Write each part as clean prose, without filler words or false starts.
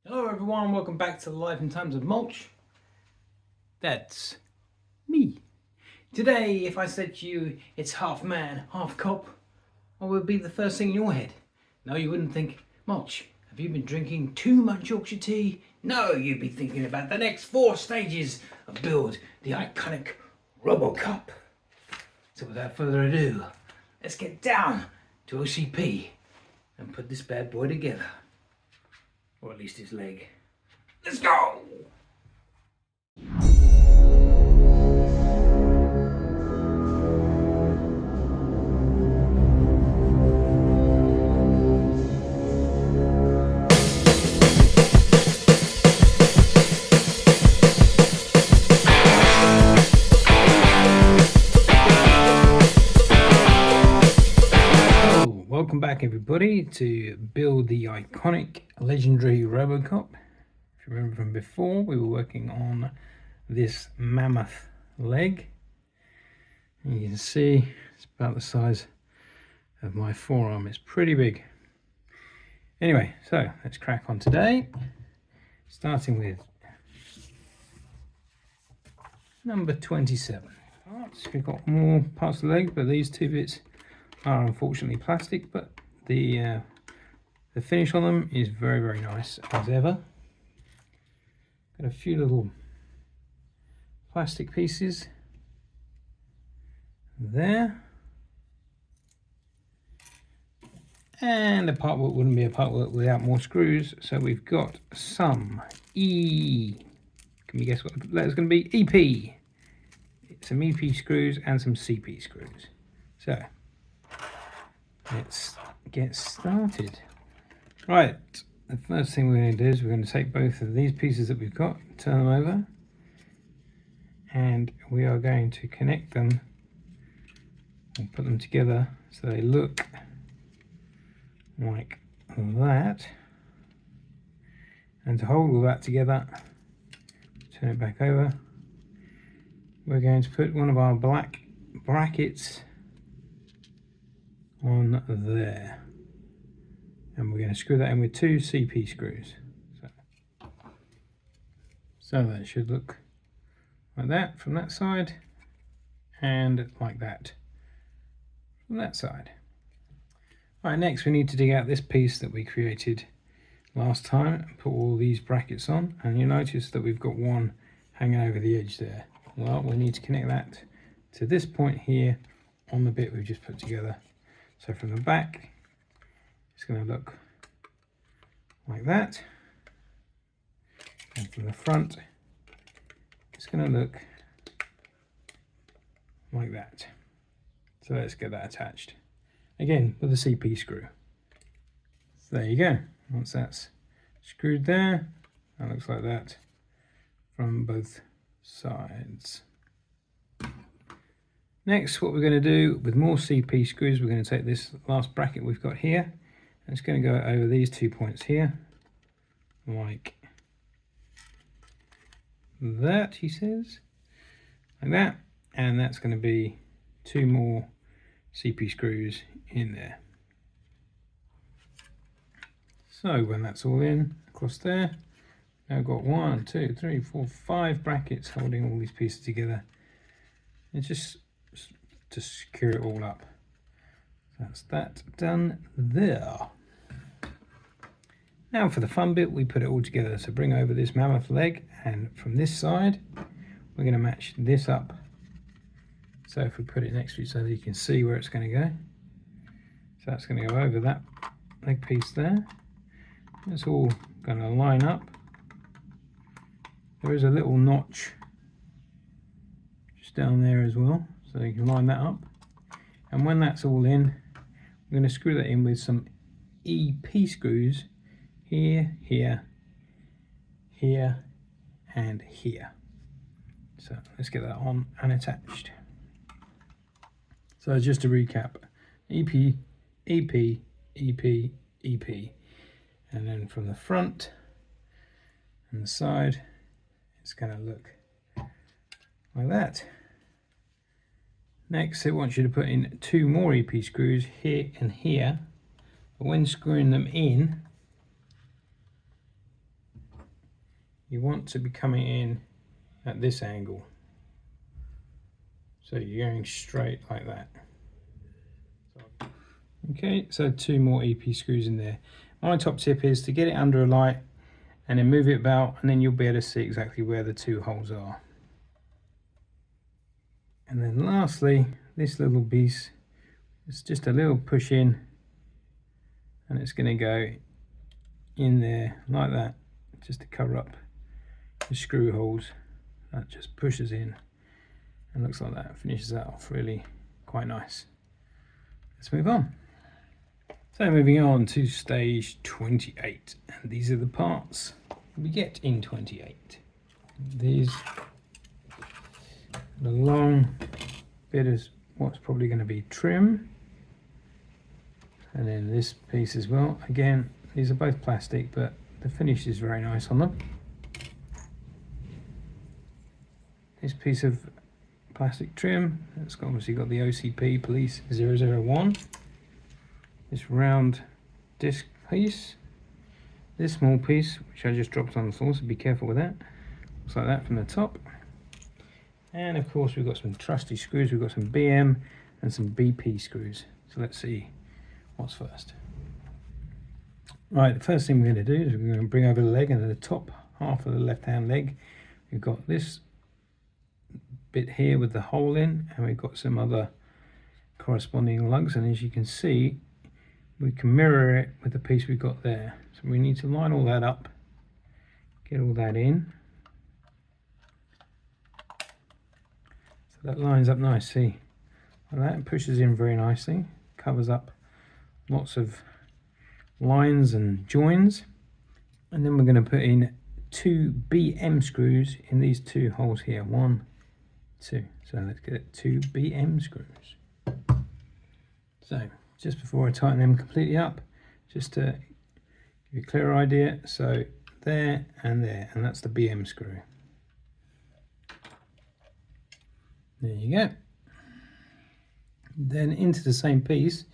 Hello everyone, welcome back to Life in Times of Mulch. That's me. Today, if I said to you it's half man, half cop, what would be the first thing in your head? No, you wouldn't think, Mulch, have you been drinking too much Yorkshire tea? No, you'd be thinking about the next 4 stages of Build, the iconic ROBOCOP. So without further ado, let's get down to OCP and put this bad boy together. Or at least his leg. Let's go! Welcome back everybody to build the iconic legendary ROBOCOP. If you remember from before, we were working on this mammoth leg. And you can see it's about the size of my forearm. It's pretty big. Anyway, so let's crack on today. Starting with number 27. We've got more parts of the leg, but these 2 bits are unfortunately plastic, but the finish on them is very nice as ever. Got a few little plastic pieces there, and a part work wouldn't be a part work without more screws, so we've got some can you guess what the letter's going to be? EP. Some EP screws and some CP screws. So let's get started. Right, the first thing we're going to do is we're going to take both of these pieces that we've got, turn them over, and we are going to connect them and put them together so they look like that. And to hold all that together, turn it back over, we're going to put one of our black brackets on there, and we're going to screw that in with 2 CP screws. So that should look like that from that side, and like that from that side. Right, next we need to dig out this piece that we created last time and put all these brackets on, and you notice that we've got one hanging over the edge there. Well, we need to connect that to this point here on the bit we've just put together. So from the back, it's going to look like that, and from the front, it's going to look like that. So let's get that attached, again with a CP screw. So there you go. Once that's screwed there, that looks like that from both sides. Next, what we're going to do with more CP screws, we're going to take this last bracket we've got here, and it's going to go over these 2 points here, like that, he says, like that, and that's going to be 2 more CP screws in there. So when that's all in, across there, now I've got 1, 2, 3, 4, 5 brackets holding all these pieces together. It's just to secure it all up. That's that done there. Now for the fun bit, we put it all together. So bring over this mammoth leg, and from this side we're going to match this up. So if we put it next to each other, you can see where it's going to go. So that's going to go over that leg piece there. It's all going to line up. There is a little notch just down there as well, so you can line that up. And when that's all in, we're going to screw that in with some EP screws here, here, here, and here. So let's get that on and attached. So just to recap, EP, EP, EP, EP, and then from the front and the side, it's going to look like that. Next, it wants you to put in 2 more EP screws here and here. But when screwing them in, you want to be coming in at this angle. So you're going straight like that. Okay, so 2 more EP screws in there. My top tip is to get it under a light and then move it about, and then you'll be able to see exactly where the 2 holes are. And then lastly, this little piece, it's just a little push in, and it's going to go in there like that, just to cover up the screw holes. That just pushes in and looks like that. Finishes that off really quite nice. Let's move on. So moving on to stage 28, and these are the parts we get in 28. These, the long bit is what's probably going to be trim, and then this piece as well. Again, these are both plastic, but the finish is very nice on them. This piece of plastic trim, it's obviously got the OCP Police 001. This round disc piece, this small piece which I just dropped on the floor, so be careful with that. Looks like that from the top. And of course we've got some trusty screws. We've got some BM and some BP screws. So let's see what's first. Right, the first thing we're going to do is we're going to bring over the leg, and at the top half of the left hand leg we've got this bit here with the hole in, and we've got some other corresponding lugs, and as you can see we can mirror it with the piece we've got there. So we need to line all that up, get all that in, so that lines up nicely like that. It pushes in very nicely, covers up lots of lines and joins. And then we're going to put in 2 BM screws in these 2 holes here. 1, 2. So let's get 2 BM screws. So just before I tighten them completely up, just to give you a clearer idea, so there, and that's the BM screw. There you go. Then into the same piece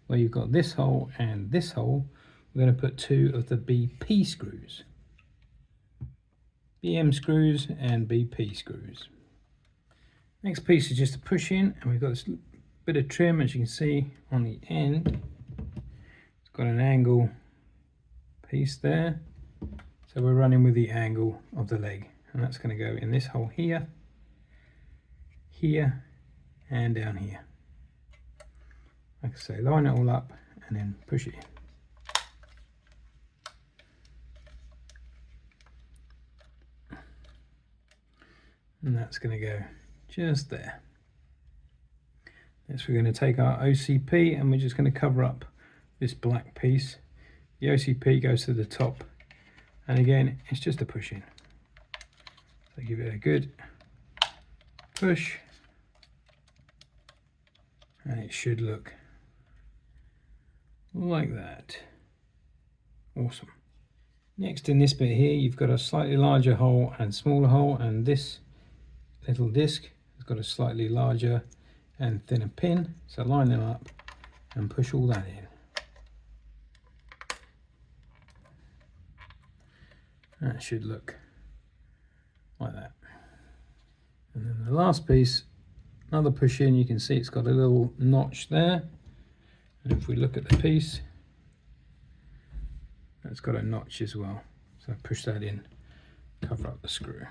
where you've got this hole and this hole, we're going to put 2 of the BP screws. BM screws and BP screws. Next piece is just a push in, and we've got this bit of trim, as you can see on the end. It's got an angle piece there, so we're running with the angle of the leg, and that's going to go in this hole here, here, and down here. Like I say, line it all up and then push it in. And that's going to go just there. Next we're going to take our OCP, and we're just going to cover up this black piece. The OCP goes to the top, and again it's just a push in. So give it a good push, and it should look like that. Awesome. Next, in this bit here, you've got a slightly larger hole and smaller hole, and this little disc has got a slightly larger and thinner pin, so line them up and push all that in. That should look like that. And then the last piece, another push in, you can see it's got a little notch there, and if we look at the piece, it's got a notch as well, so push that in, cover up the screw.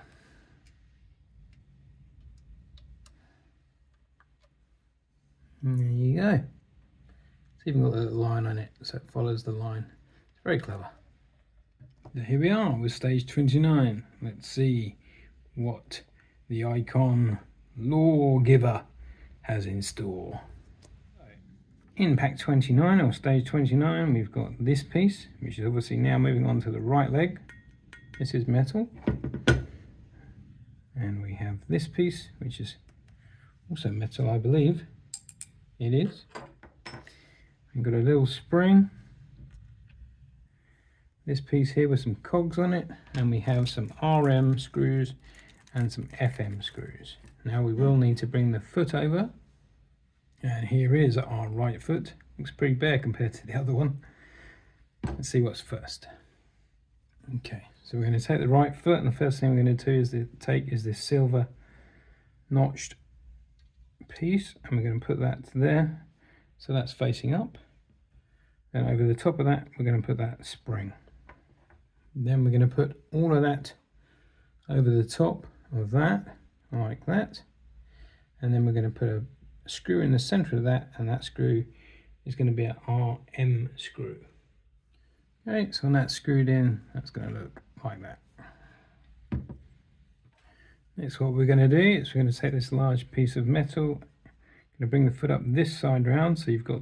And there you go. It's even got a little line on it, so it follows the line. It's very clever. So here we are with stage 29. Let's see what the icon lawgiver has in store. In pack 29, or stage 29, we've got this piece, which is obviously now moving on to the right leg. This is metal. And we have this piece, which is also metal, I believe. It is. We've got a little spring. This piece here with some cogs on it, and we have some RM screws and some FM screws. Now we will need to bring the foot over, and here is our right foot. Looks pretty bare compared to the other one. Let's see what's first. Okay, So we're going to take the right foot, and the first thing we're going to do is this silver notched piece, and we're going to put that there, so that's facing up. Then over the top of that we're going to put that spring. Then we're going to put all of that over the top of that, like that, and then we're going to put a screw in the center of that, and that screw is going to be an RM screw. Okay, so when that's screwed in, that's going to look like that. Next, what we're going to do is we're going to take this large piece of metal, going to bring the foot up this side round, so you've got,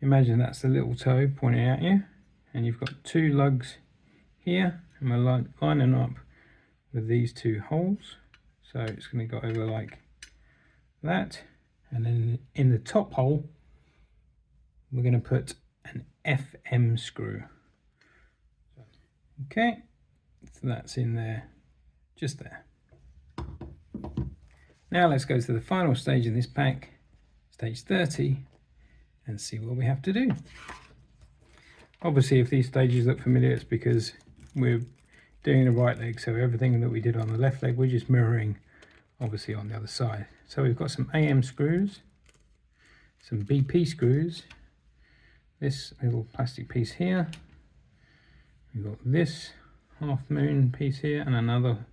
imagine that's the little toe pointing at you, and you've got two lugs here, and we're lining up with these two holes. So it's going to go over like that, and then in the top hole we're going to put an FM screw. Okay, so that's in there, just there. Now let's go to the final stage in this pack, stage 30, and see what we have to do. Obviously, if these stages look familiar, it's because we're doing the right leg, so everything that we did on the left leg, we're just mirroring, obviously, on the other side. So we've got some AM screws, some BP screws, this little plastic piece here, we've got this half moon piece here, and another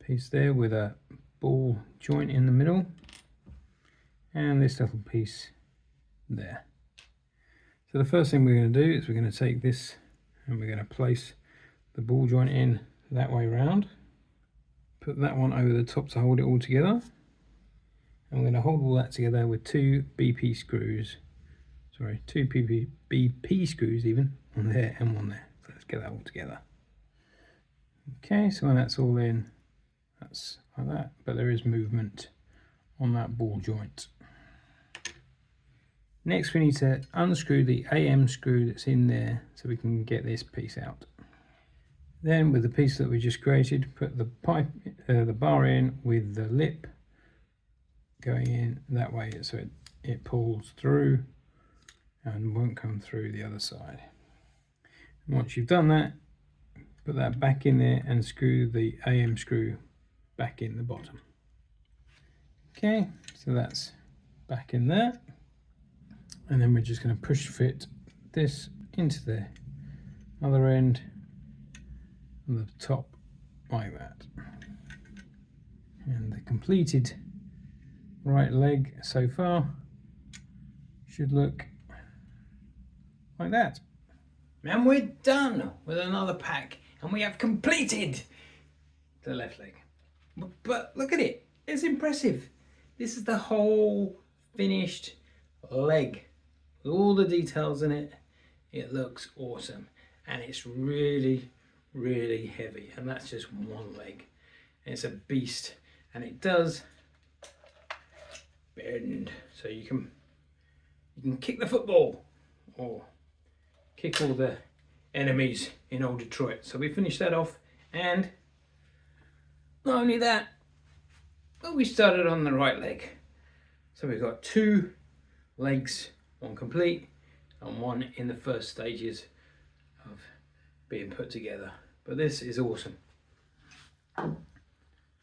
piece there with a ball joint in the middle, and this little piece there. So the first thing we're going to do is we're going to take this and we're going to place the ball joint in that way round, put that one over the top to hold it all together, and we're going to hold all that together with two BP screws, sorry, two BP screws even, on there and one there. So let's get that all together. Okay, so when that's all in, that's like that, but there is movement on that ball joint. Next we need to unscrew the AM screw that's in there so we can get this piece out. Then with the piece that we just created, put the the bar in with the lip going in that way, so it pulls through and won't come through the other side. And once you've done that, put that back in there and screw the AM screw back in the bottom. Okay, so that's back in there, and then we're just going to push fit this into the other end on the top like that. And the completed right leg so far should look like that. And we're done with another pack, and we have completed the left leg. But look at it, it's impressive. This is the whole finished leg with all the details in it. It looks awesome, and it's really, really heavy, and that's just one leg. It's a beast, and it does bend, so you can kick the football or kick all the enemies in old Detroit. So we finished that off, and not only that, but we started on the right leg. So we've got two legs, one complete and one in the first stages of being put together. But this is awesome. I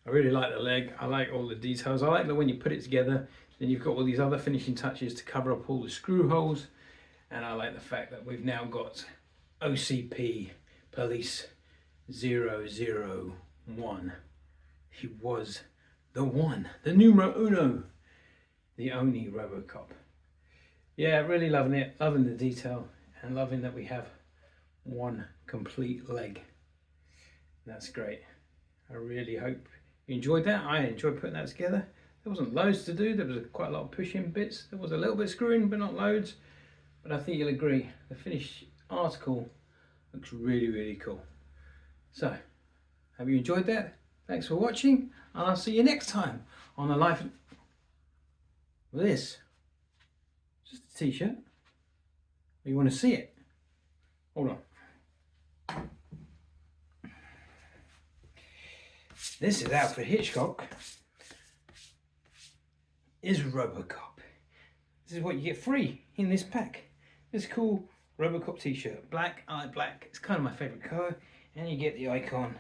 really like the leg. I like all the details. I like that when you put it together, then you've got all these other finishing touches to cover up all the screw holes. And I like the fact that we've now got OCP Police 001. He was the one, the numero uno, the only ROBOCOP. Yeah, really loving it, loving the detail, and loving that we have one complete leg. That's great. I really hope you enjoyed that. I enjoyed putting that together. There wasn't loads to do. There was quite a lot of pushing bits. There was a little bit of screwing, but not loads. But I think you'll agree, the finished article looks really, really cool. So, have you enjoyed that? Thanks for watching, and I'll see you next time on the Life with this. Just a t-shirt. You want to see it? Hold on. This is Alfred Hitchcock. Is ROBOCOP. This is what you get free in this pack. This cool ROBOCOP t-shirt. Black, I like black. It's kind of my favourite colour. and you get the icon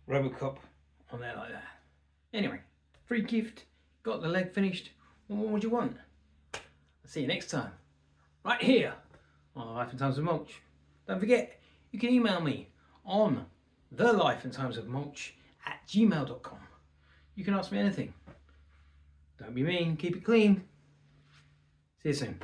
ROBOCOP on there like that. Anyway, free gift, got the leg finished. Well, what would you want? I'll see you next time, right here on Life and Times of Mulch. Don't forget, you can email me on thelifeandtimesofmulch@gmail.com. You can ask me anything. Don't be mean, keep it clean. See you soon.